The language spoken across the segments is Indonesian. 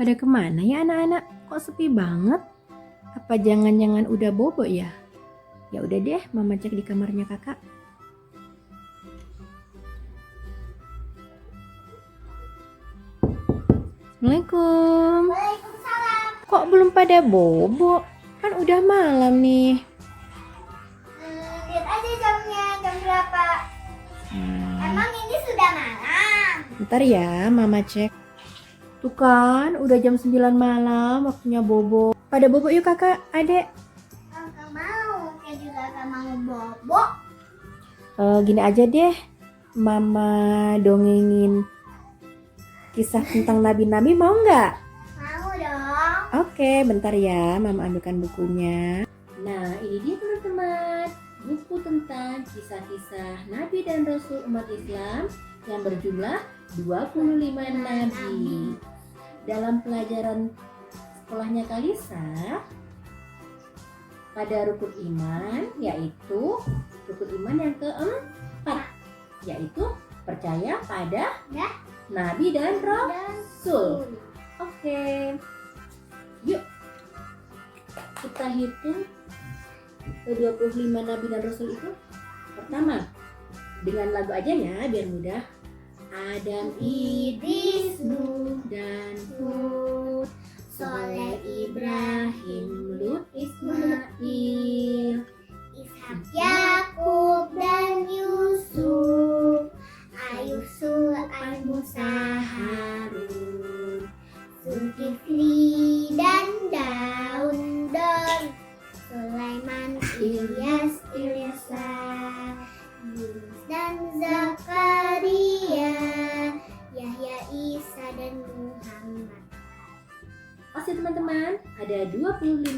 Pada kemana ya anak-anak? Kok sepi banget? Apa jangan-jangan udah bobo ya? Ya udah deh, Mama cek di kamarnya kakak. Assalamualaikum. Waalaikumsalam. Kok belum pada bobo? Kan udah malam nih. Lihat aja jamnya, jam berapa? Emang ini sudah malam? Ntar ya, Mama cek. Tuh kan, udah jam 9 malam, waktunya bobo. Pada bobo yuk kakak, adek. Kakak mau, kayak juga kakak mau bobo. Gini aja deh, Mama dongengin kisah tentang nabi-nabi, mau nggak? Mau dong. Oke, bentar ya, Mama ambilkan bukunya. Nah, ini dia teman-teman, buku tentang kisah-kisah Nabi dan Rasul umat Islam yang berjumlah 25 nabi. Dalam pelajaran sekolahnya Kalisa, pada rukun iman, yaitu rukun iman yang keempat, yaitu percaya pada Nabi dan Rasul. Oke, yuk kita hitung ke 25 Nabi dan Rasul itu. Pertama, dengan lagu aja ya biar mudah. Adam, Idris, Nuh dan Hud, Soleh, Ibrahim, Lut, Ismail, Ishak, Yakub dan Yusuf, Ayub, Su'aib, Musa, Harun, Zulkifli dan Daud, Sulaiman, Ilyas, Ilyasa, Yunus dan Zakaria, Yahya, Isa dan Muhammad. Oke teman-teman, ada 25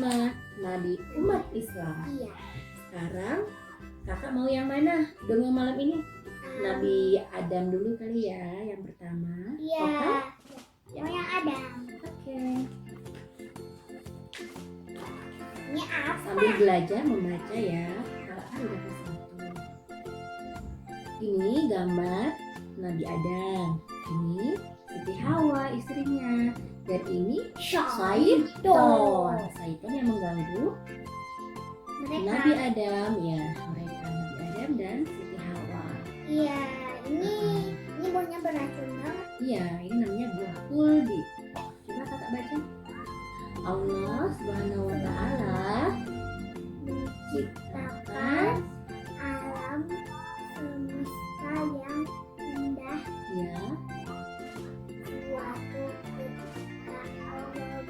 Nabi umat Islam. Iya. Sekarang kakak mau yang mana dongeng malam ini? Nabi Adam dulu kali ya, yang pertama. Iya. Oke? Mau yang ada. Oke. Ini apa? Sambil belajar membaca ya. Kakak udah ke satu. Ini gambar Nabi Adam. Ini Siti Hawa istrinya. Dan ini Syaiton. Syaiton yang mengganggu Nabi Adam ya. Mereka Nabi Adam dan Siti Hawa. Iya, ini buahnya beracun banget. Iya, ini namanya buah kuldi. Coba kakak baca. Allah Subhanahu wa Ta'ala menciptakan Alam semesta yang indah. ya Suatu ketika Allah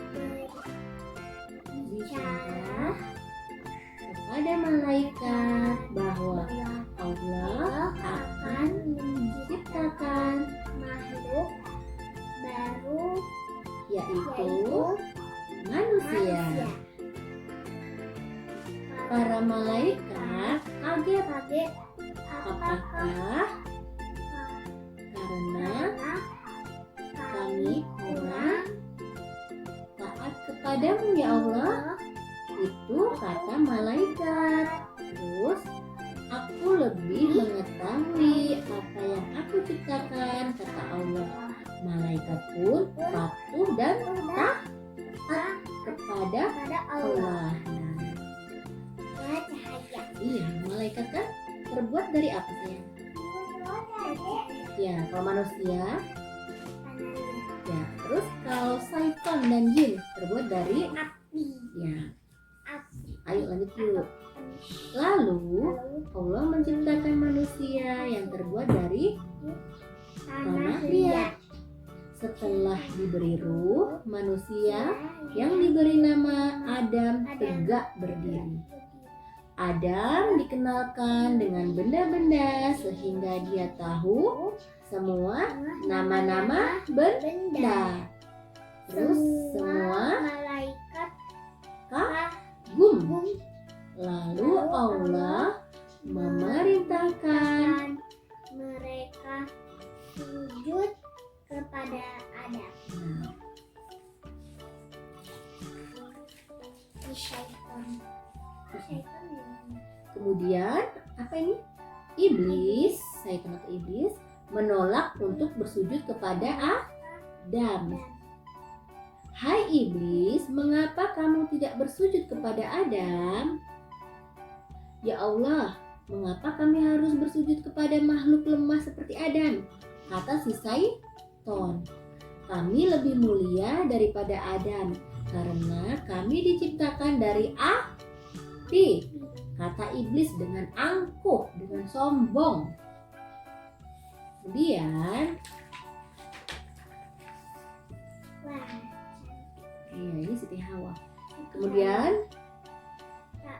bicara kepada malaikat bahwa Allah akan menciptakan makhluk baru yaitu yaitu manusia. Para malaikat kaget Kaget apakah karena kami kurang taat kepadamu ya Allah. Itu kata malaikat. Terus aku lebih mengetahui apa yang aku ciptakan, kata Allah. Malaikat pun patuh dan taat kepada pada Allah. Allah. Nah, Cahaya. iya, malaikat kan terbuat dari apa sayang? Ya, kalau manusia. Ya, terus kalau syaitan dan jin terbuat dari Api. ya. Ayo lanjut yuk. Lalu Allah menciptakan manusia yang terbuat dari tanah liat. Setelah diberi ruh, manusia yang diberi nama Adam tegak berdiri. Adam dikenalkan dengan benda-benda sehingga dia tahu semua nama-nama benda. Terus semua malaikat kagum. Lalu Allah memerintahkan mereka sujud kepada Adam. Syaitan. Kemudian apa ini? Iblis, syaitan atau iblis menolak untuk bersujud kepada Adam. "Hai iblis, mengapa kamu tidak bersujud kepada Adam?" "Ya Allah, mengapa kami harus bersujud kepada makhluk lemah seperti Adam?" kata si Syaiton. "Kami lebih mulia daripada Adam karena kami diciptakan dari api," kata iblis dengan angkuh, dengan sombong. Kemudian, Wah. ini Siti Hawa. Kemudian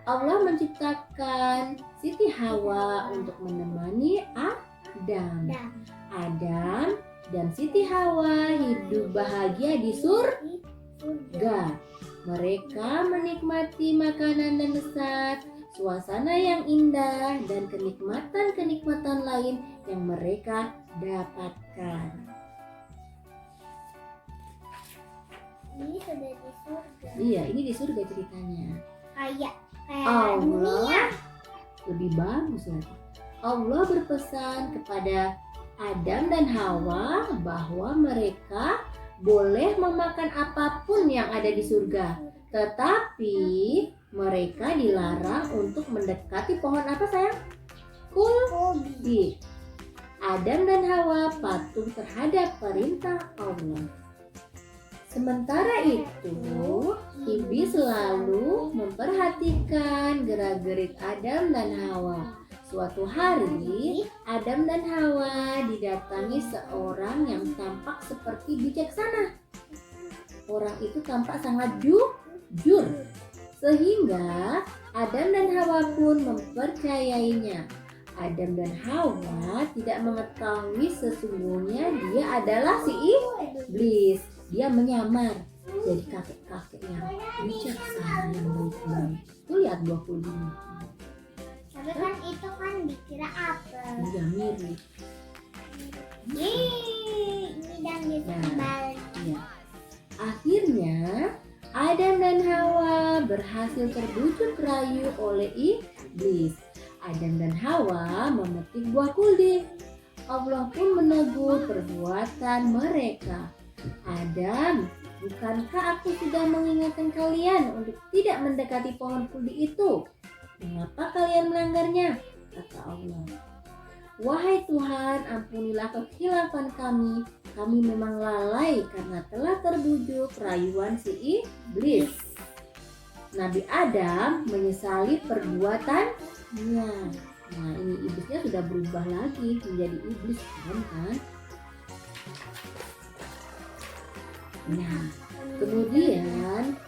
Allah menciptakan Siti Hawa untuk menemani Adam. Adam dan Siti Hawa hidup bahagia di surga. Mereka menikmati makanan dan lezat, suasana yang indah, dan kenikmatan-kenikmatan lain yang mereka dapatkan. Ini sudah di surga. Iya, ini di surga ceritanya. Kayak Allah dunia. lebih bagus lagi. Allah berpesan kepada Adam dan Hawa bahwa mereka boleh memakan apapun yang ada di surga, tetapi mereka dilarang untuk mendekati pohon apa sayang? Kulbi. Adam dan Hawa patuh terhadap perintah Allah. Sementara itu, iblis selalu memperhatikan gerak-gerik Adam dan Hawa. Suatu hari, Adam dan Hawa didatangi seorang yang tampak seperti bijaksana. Orang itu tampak sangat jujur, sehingga Adam dan Hawa pun mempercayainya. Adam dan Hawa tidak mengetahui sesungguhnya dia adalah si iblis. Dia menyamar jadi kakek-kakek yang bijaksana, yang baik-baik. Tuh lihat 25. Tapi kan itu kan dikira apel. Iya, mirip. Ini dan ditambal. Iya. Akhirnya Adam dan Hawa berhasil terbujuk rayu oleh iblis. Adam dan Hawa memetik buah kuldi. Allah pun menegur perbuatan mereka. "Adam, bukankah aku sudah mengingatkan kalian untuk tidak mendekati pohon kuldi itu? Mengapa kalian melanggarnya?" kata Allah. "Wahai Tuhan, ampunilah kekhilafan kami. Kami memang lalai karena telah terbujuk rayuan si iblis." Nabi Adam menyesali perbuatannya. Nah, ini iblisnya sudah berubah lagi menjadi iblis, kan? Nah, kemudian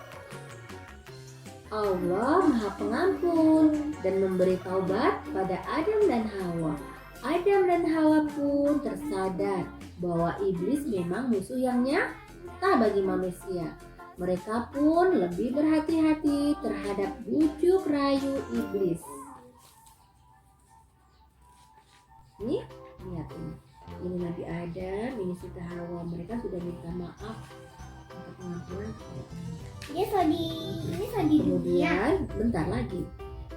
Allah Maha Pengampun dan memberi taubat pada Adam dan Hawa. Adam dan Hawa pun tersadar bahwa iblis memang musuh yang nyata bagi manusia. Mereka pun lebih berhati-hati terhadap bujuk rayu iblis. Nih, lihat ini. Ini Nabi Adam, ini Siti Hawa. Mereka sudah minta maaf untuk pengampunan. Ini so di dunia. Kemudian bentar lagi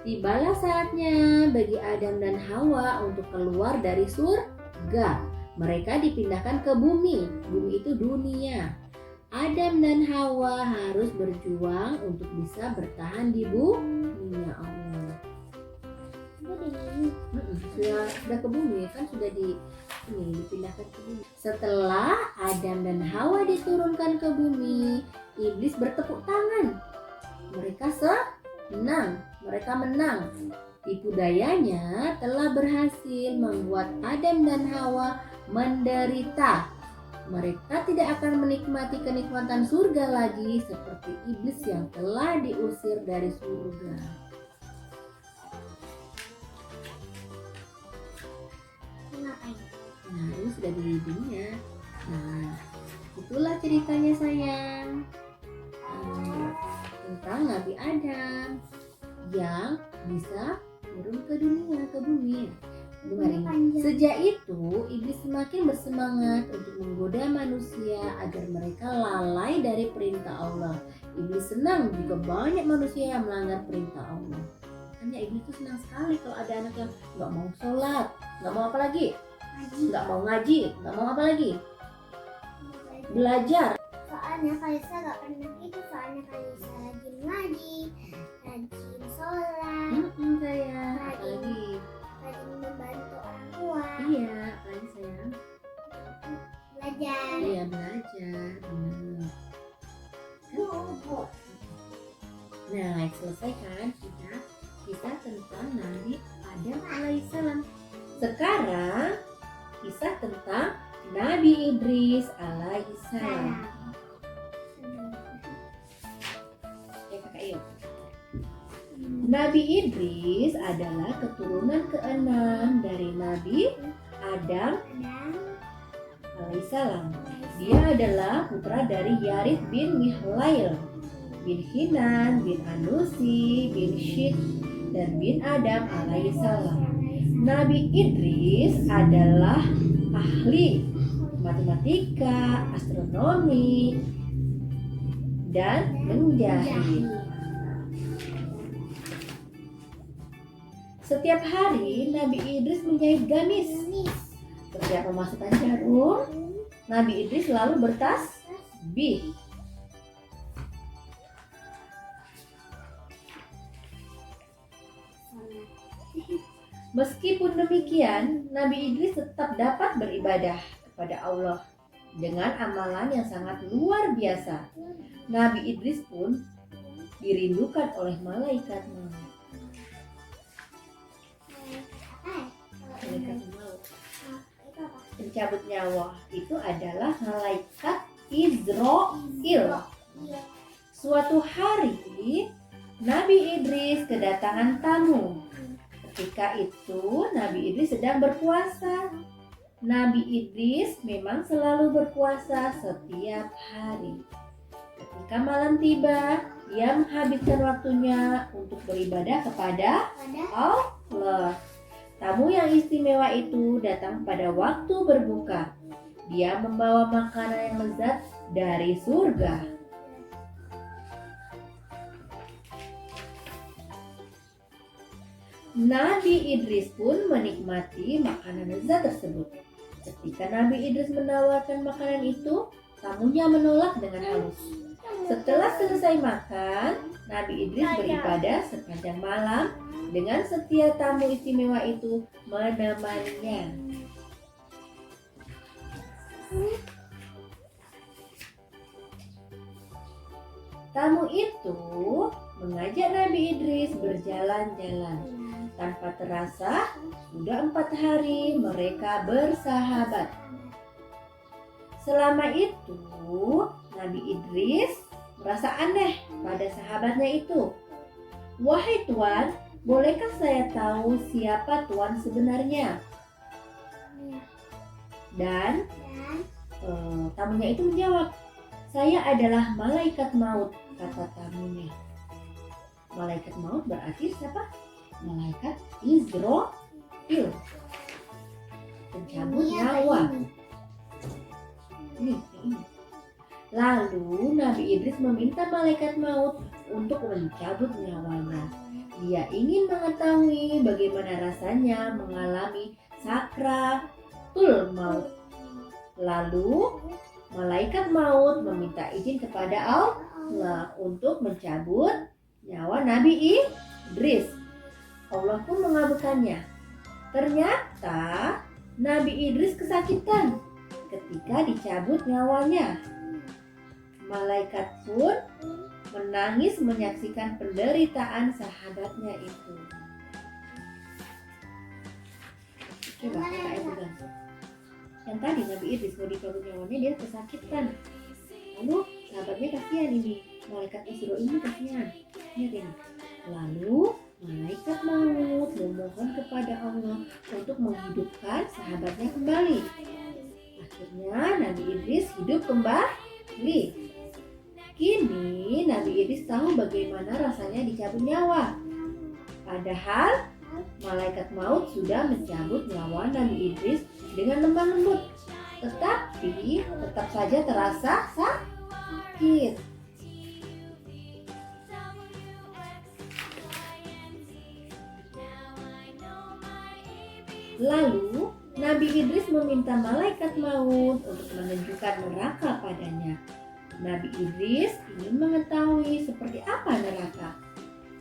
tibalah saatnya bagi Adam dan Hawa untuk keluar dari surga. Mereka dipindahkan ke bumi. Bumi itu dunia. Adam dan Hawa harus berjuang untuk bisa bertahan di bumi Allah. Sudah ke bumi kan, sudah dipindahkan ke bumi. Setelah Adam dan Hawa diturunkan ke bumi, iblis bertepuk tangan. Mereka senang, mereka menang. Tipu dayanya telah berhasil membuat Adam dan Hawa menderita. Mereka tidak akan menikmati kenikmatan surga lagi seperti iblis yang telah diusir dari surga. Nah, ini sudah di dunia. Nah, itulah ceritanya sayang, tentang Nabi Adam yang bisa turun ke dunia, ke bumi. Sejak itu, iblis semakin bersemangat untuk menggoda manusia agar mereka lalai dari perintah Allah. Iblis senang jika banyak manusia yang melanggar perintah Allah. Hanya iblis itu senang sekali kalau ada anak yang nggak mau sholat, nggak mau apa lagi, nggak mau ngaji, nggak mau apa lagi, belajar. soalnya Kalisa gak pernah gitu. Soalnya Kalisa rajin ngaji, rajin sholat, Sayang, apalagi? rajin membantu orang tua, Iya, apalagi sayang? belajar. Iya, belajar. Benar. Nah, selesai kan kita tentang Nabi Adam alaihissalam. Sekarang kisah tentang Nabi Idris alaihissalam. Kakak yuk. Nabi Idris adalah keturunan keenam dari Nabi Adam alaihissalam. Dia adalah putra dari Yarith bin Mihlail, bin Hinan, bin Anusi, bin Syid, dan bin Adam alaihissalam. Nabi Idris adalah ahli matematika, astronomi, dan menjahit. Setiap hari Nabi Idris menjahit gamis. Setiap pemasukan jarum, Nabi Idris selalu bertasbih. Meskipun demikian, Nabi Idris tetap dapat beribadah kepada Allah dengan amalan yang sangat luar biasa. Nabi Idris pun dirindukan oleh malaikat maut. Malaikat maut, pencabut nyawa, itu adalah malaikat Israil. Suatu hari, Nabi Idris kedatangan tamu. Ketika itu Nabi Idris sedang berpuasa. Nabi Idris memang selalu berpuasa setiap hari. Ketika malam tiba, dia menghabiskan waktunya untuk beribadah kepada Allah. Tamu yang istimewa itu datang pada waktu berbuka. Dia membawa makanan yang lezat dari surga. Nabi Idris pun menikmati makanan lezat tersebut. Ketika Nabi Idris menawarkan makanan itu, tamunya menolak dengan halus. Setelah selesai makan, Nabi Idris beribadah sepanjang malam dengan setiap tamu istimewa itu menemaninya. Tamu itu mengajak Nabi Idris berjalan-jalan. Tanpa terasa, sudah 4 hari mereka bersahabat. Selama itu, Nabi Idris merasa aneh pada sahabatnya itu. "Wahai Tuan, bolehkah saya tahu siapa Tuan sebenarnya?" Dan tamunya itu menjawab, "Saya adalah malaikat maut," kata tamunya. Malaikat maut berarti siapa? Malaikat Israil, pencabut nyawa. Ini. Lalu Nabi Idris meminta malaikat maut untuk mencabut nyawanya. Dia ingin mengetahui bagaimana rasanya mengalami sakratul maut. Lalu malaikat maut meminta izin kepada Allah untuk mencabut nyawa Nabi Idris. Allah pun mengabulkannya. Ternyata Nabi Idris kesakitan ketika dicabut nyawanya. Malaikat pun menangis menyaksikan penderitaan sahabatnya itu. Coba kita pegang. Yang tadi Nabi Idris mau dicabut nyawanya, dia kesakitan. Lalu sahabatnya kasihan ini, malaikat Israil ini kasihan. Lihat ini. Lalu malaikat maut memohon kepada Allah untuk menghidupkan sahabatnya kembali. Akhirnya Nabi Idris hidup kembali. Kini Nabi Idris tahu bagaimana rasanya dicabut nyawa. Padahal malaikat maut sudah mencabut nyawa Nabi Idris dengan lemah lembut. Tetapi tetap saja terasa sakit. Lalu Nabi Idris meminta malaikat maut untuk menunjukkan neraka padanya. Nabi Idris ingin mengetahui seperti apa neraka.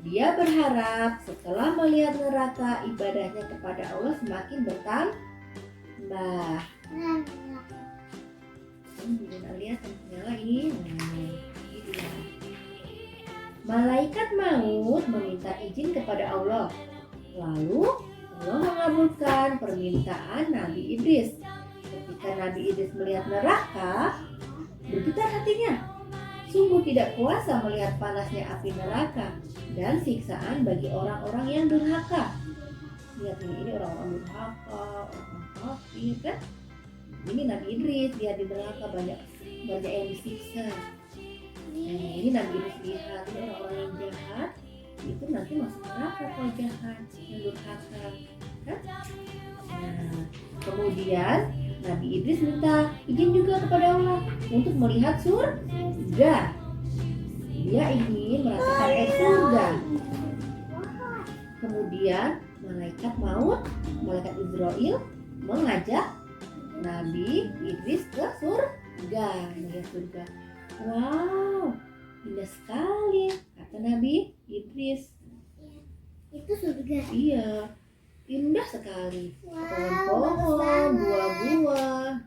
Dia berharap setelah melihat neraka, ibadahnya kepada Allah semakin bertambah. Kita lihat nyala ini. Ini dia. Malaikat maut meminta izin kepada Allah. Lalu Allah mengabulkan permintaan Nabi Idris. Ketika Nabi Idris melihat neraka, bergetar hatinya. Sungguh tidak kuasa melihat panasnya api neraka dan siksaan bagi orang-orang yang durhaka. Lihat ini orang-orang durhaka, orang kafir kan? Ini Nabi Idris lihat di neraka banyak yang disiksa. Ini Nabi Idris lihat ini orang-orang yang jahat itu nanti masuk neraka kalau jahat, yang durhaka kan? Nah, kemudian Nabi Idris minta izin juga kepada Allah untuk melihat surga. Dia ingin merasakan air surga. Kemudian malaikat maut, malaikat Israel mengajak Nabi Idris ke surga, melihat surga. Wow, indah sekali, kata Nabi Idris. Itu surga. Iya, indah sekali. Wow, Pohon-pohon, buah-buah.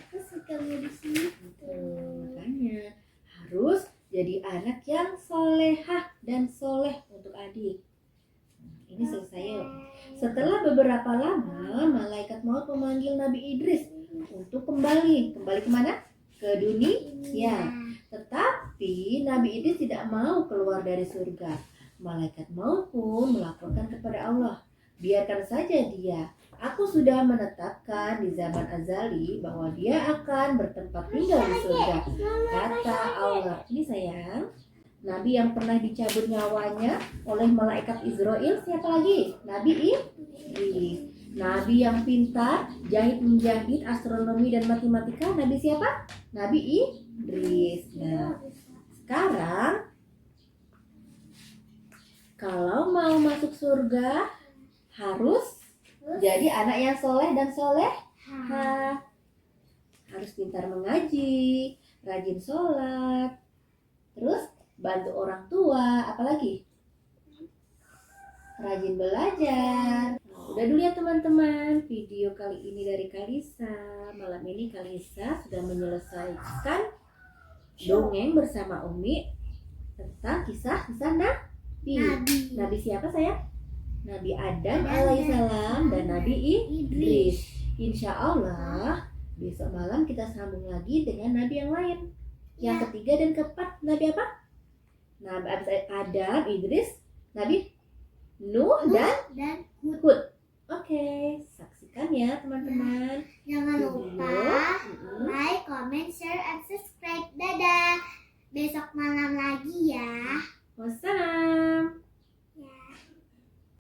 Aku suka di situ. Makanya harus jadi anak yang solehah dan soleh untuk adik. Ini selesai ya. Setelah beberapa lama, malaikat maut memanggil Nabi Idris untuk kembali kemana? Ke dunia. Tetapi Nabi Idris tidak mau keluar dari surga. Malaikat maut pun melaporkan kepada Allah, biarkan saja dia. Aku sudah menetapkan di zaman azali bahwa dia akan bertempat tinggal di surga. Kata Allah. Ini sayang, Nabi yang pernah dicabut nyawanya oleh malaikat Israel siapa lagi? Nabi Idris. Nabi yang pintar, menjahit astronomi dan matematika. Nabi siapa? Nabi Idris. Nah, sekarang kalau mau masuk surga harus jadi anak yang soleh dan soleha. Harus pintar mengaji, rajin sholat, terus bantu orang tua, apalagi rajin belajar. Udah dulu ya teman-teman, video kali ini dari Kalisa. Malam ini Kalisa sudah menyelesaikan dongeng bersama Umi tentang kisah Nabi. Nabi siapa sayang? Nabi Adam alaihissalam dan Nabi Idris. Insya Allah besok malam kita sambung lagi dengan Nabi yang lain. Yang ketiga dan keempat Nabi apa? Nabi Adam, Idris, Nabi Nuh dan Hud. Oke, saksikan ya teman-teman. Jangan lupa like, comment, share, and subscribe. Dadah. Besok malam